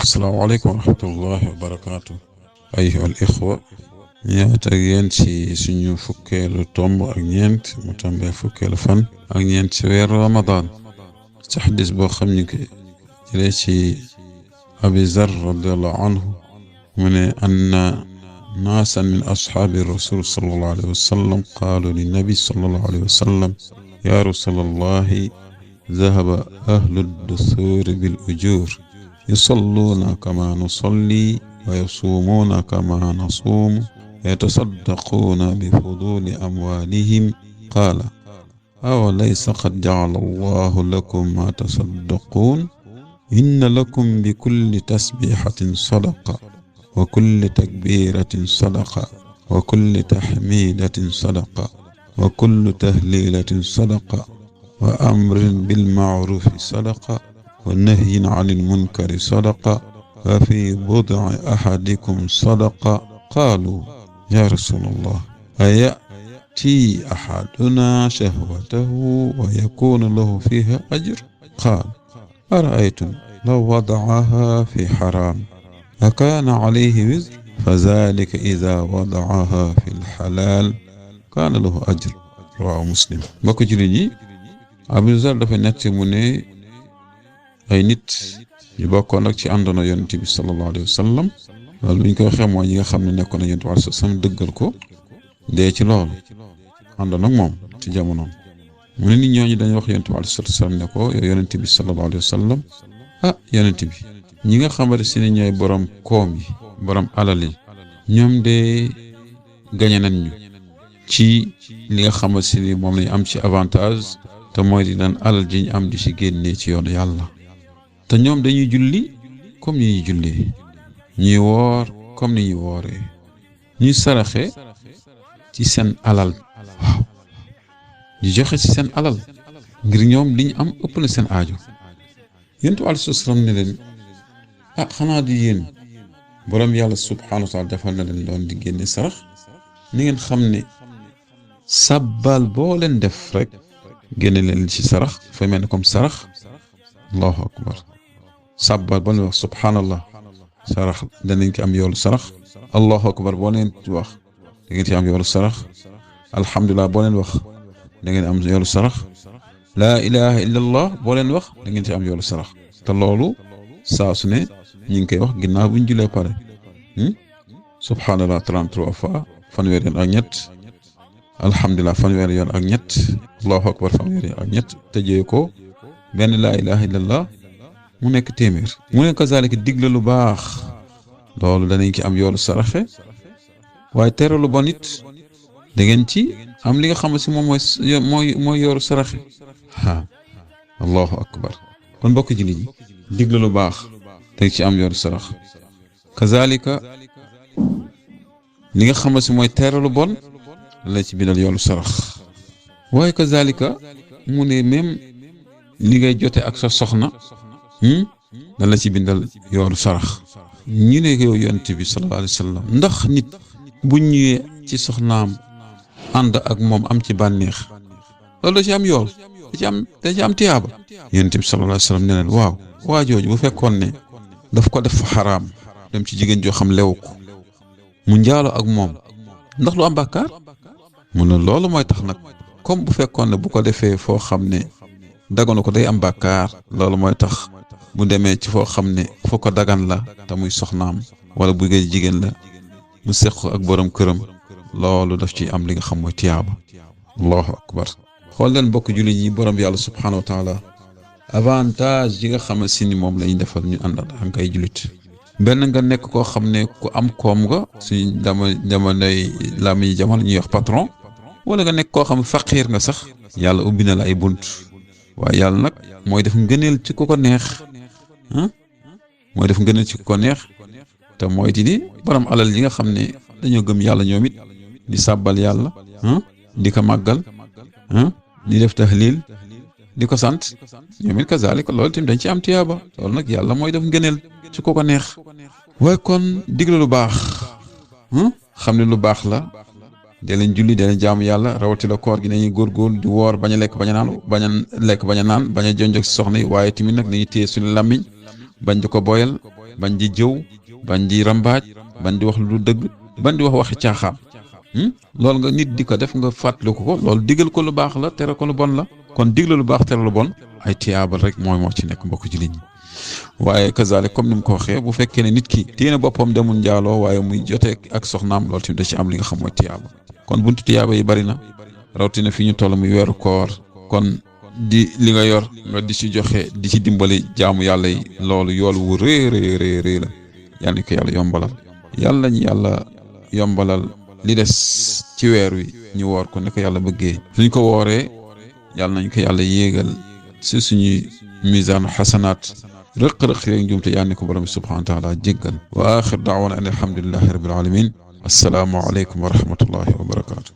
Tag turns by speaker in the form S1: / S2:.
S1: السلام عليكم ورحمة الله وبركاته أيها الإخوة ñëwaat ak yéen ci suñu fukkeelu tomb ak ñeent mu tombee fukkeelu fan ak ñeent ci weeru Ramadan ci xadis boo xam ni ko jëlee ci Abi Zar radiallahu anhu mu ne anna naasan min ashaabi rasul sallallahu alayhi wa sallam qaalu linnabi sallallahu alayhi wa sallam ya rasulallahi zahaba ahlu dusuri bil ujur yusalluuna kama nusalli wa yasuumuuna kama nasuum يتصدقون بفضول أموالهم قال أوليس قد جعل الله لكم ما تصدقون إن لكم بكل تسبيحة صدقة وكل تكبيرة صدقة وكل تحميدة صدقة وكل تهليلة صدقة وأمر بالمعروف صدقة والنهي عن المنكر صدقة وفي بضع أحدكم صدقة قالوا يا رسول الله أيأتي أحدنا شهوته ويكون له فيها أجر قال أرأيتم لو وضعها في حرام أكان عليه وزر فذلك إذا وضعها في الحلال كان له أجر رواه مسلم mbokk jullit yi Abu Zar dafa netti mu ne ay nit yu bokkoon ak ci àndoona Yonent bi sallallahu alayhi wa sallam loolu ñu ko waxee mooy ñi nga xam ne nekkoon na Yonent bi sam dëggal ko dee ci loolu àndoon ak moom ci jamonoom mu ne nit ñooñu dañu wax Yonent bi sam ne ko yow Yonent bi sallallahu alayhi wa sallam Yonent bi ñi nga xamante si ne ñooy borom koom yi borom alal yi ñoom de gañe nañ ñu ci li nga xamante si ni moom lañu am ci avantage te mooy di daan alal ji ñu am di ci génnee ci yoonu yàlla te ñoom dañuy julli comme ni ñuy jullee ñuy woor comme ni ñuy wooree ñuy saraxe ci seen alal waaw ñu joxe ci seen alal ngir ñoom li ñu am ëpp na seen aajo Yonent bi alayhi salaam ne leen xanaa di yéen borom yàlla subhaanahu wa taala defal na leen doon di génne sarax ni ngeen xam ne sabbal boo leen def rek génne leen ci sarax dafay mel ne comme sarax allahu akbar sabbal boo leen wax subhaanallah sarax danañ ci am yoolu sarax allahu akbar boo leen wax da ngeen ci am yoolu sarax alhamdulilah boo leen wax da ngeen am yoolu sarax laa ilaha illa allah boo leen wax da ngeen ci am yoolu sarax te loolu saa su ne ñu ngi koy wax ginnaaw bu ñu julee pare subhanallah 33 fois fanweeri yoon ak ñett alhamdulilah fanweeri yoon ak ñett allahu akbar fanweeri yoon ak ñett tëjee ko benn laa ilaha illallah mu nekk téeméer mu ne kazalika digle lu baax loolu danañ ci am yoolu saraxe waaye tere lu bon it da ngeen ci am li nga xam ne si moom mooy yoolu saraxe allahu akbar kon mbokk ji yi digle lu baax da ci am yoolu sarax kazalika li nga xam ne si mooy tere lu bon la ci bindal yoolu sarax waaye kazalika mu ne même li ngay jote ak sa soxna da la ci bindal yoolu sarax ñu ne yow Yonent bi sallallahu alayhi wa sallam ndax nit bu ñëwee ci soxnaam ànd ak moom am ci bànneex loolu da ci am yool da ci am tiyaaba Yonent bi sallallahu alayhi wa sallam ne leen waaw waa jooju bu fekkoon ne daf ko def fa xaraam dem ci jigéen joo xam lew ko mu njaalo ak moom ndax lu am bàkkaar mu ne loolu mooy tax nag comme bu fekkoon ne bu ko defee foo xam ne daganu ko day am bàkkaar loolu mooy tax bu demee ci foo xam ne foo ko dagan la te muy soxnaam wala bu ngay jigéen la mu seq ak borom këram loolu daf ci am li nga xam mooy tiyaaba allahu akbar xool leen bokk jullit yi borom yàlla subhanahu wa taala avantage yi nga xam ne si ni moom lañuy defal ñu ànd ak ay jullit benn nga nekk koo xam ne ku am koom nga suñu jamonoy la muy jamono ñuy wax patron wala nga nekk koo xam ne faqiir nga sax yàlla ubbi na la ay bunt waaye yàlla nag mooy def ngëneel ci ku ko neex mooy def ngëneel ci ku ko neex te mooy di borom alal yi nga xam ne dañoo gëm yàlla ñoom it di sàbbal yàlla di ko màggal di def tahlil di ko sant ñoom it kazalika loolu tamit dañ ci am tiyaaba loolu nag yàlla mooy def ngëneel ci ku ko neex waaye kon digle lu baax xam ne lu baax la dee leen julli dee leen jaamu yàlla rawatina koor gi nañuy góorgóorlu di woor bañ a lekk bañ a naan bañ a lekk bañ a naan bañ a jonjog si soxna yi waaye tamit nag nañu téye suñu làmmiñ bañ di ko boyal bañ di jëw bañ di rambaaj bañ di wax lu dëgg bañ di wax waxi caaxaan loolu nga nit di ko def nga fàttaliku ko loolu digal ko lu baax la tere ko lu bon la kon digle lu baax tere lu bon ay tiyaabal rek moo ci nekk mbokk jullit ñi waaye kazalik comme ni mu ko waxee bu fekkee ne nit ki téye na boppam demul njaaloo waaye muy jotee ak soxnaam loolu tamit da ci am li nga xam mooy tiyaaba kon buntu tiyaaba yi bari na rawatina fi ñu toll muy weeru koor kon di li nga yor nga di ci joxe di ci dimbali jaamu yàlla yi loolu yool wu rëy rëy la yal na ko yàlla yombalal yàlla ñu yàlla yombalal li des ci weer wi ñu woor ko ne ko yàlla bëggee suñ ko wooree yàlla nañ ko yàlla yéegal si suñuy misaanu xasanaat rëq-rëq yeeg njuumte yal na ko borom subhanahu wa taala jéggal wa axir daawana an alhamdulillahi rabbil alamin assalaamu aleykum wa rahmatullahi wa barakatuh